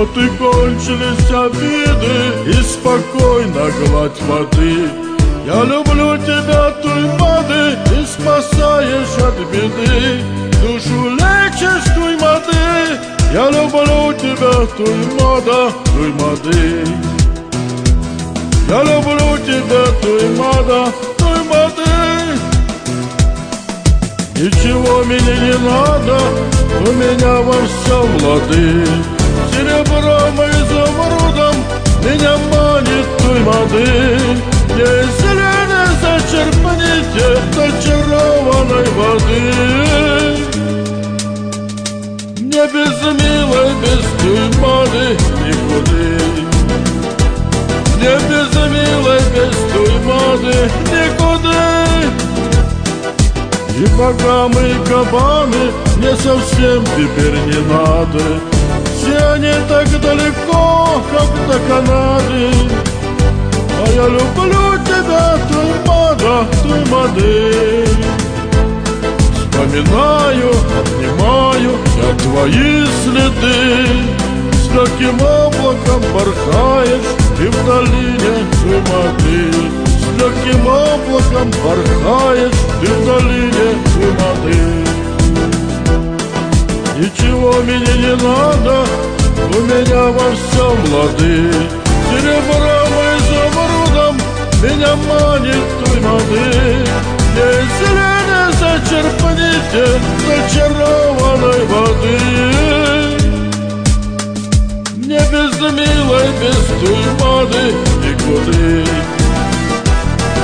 Вот и кончились обиды, и спокойно гладь воды. Я люблю тебя, туймады, и спасаешь от беды. Душу лечишь, туймады, я люблю тебя, туймада, туймады. Я люблю тебя, туймада, туймады. Ничего мне не надо, у меня во всем лады. Серебром и изумрудом меня манит туймады. Если зачерпните зачарованной воды, мне без милой, без туймады никуды. Мне без милой, без туймады никуда. И богам, и кабаны мне совсем теперь не надо. Все они так далеко, как до Канады. А я люблю тебя, туймада, туймады. Вспоминаю, обнимаю я твои следы. С легким облаком порхаешь ты в долине туймады. С легким облаком порхаешь ты в долине туймады. Ничего мне не надо, у меня во всем лады. Серебром и изумрудом меня манит туймады. Если не зачерпните зачарованной воды, мне без милой, без туймады никуды.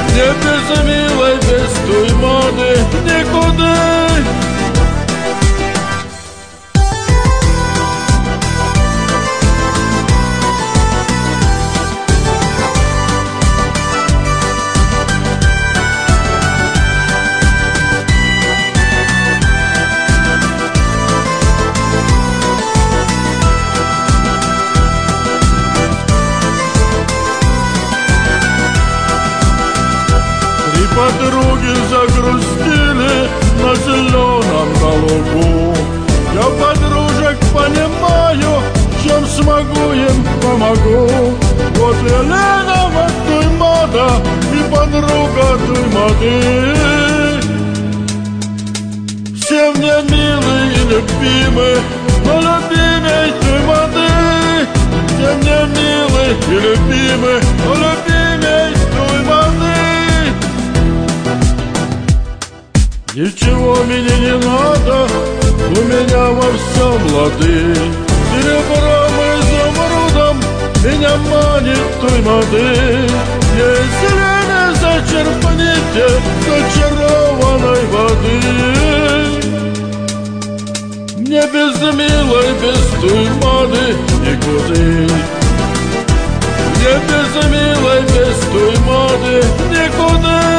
Мне без милой, без туймады никуды. Подруги загрустили на зеленом лугу. Я подружек понимаю, чем смогу им помогу. Вот Елена, вот туймада и подруга туймады. Все мне милые и любимы, но любимей туймады. Все мне милые и любимы, но любимей туймады. Ничего мне не надо, у меня во всем лады. Серебром и изумрудом меня манит туймады. Если не зачерпните зачарованной воды, мне без милой, без туймады никуды. Мне без милой, без туймады никуды.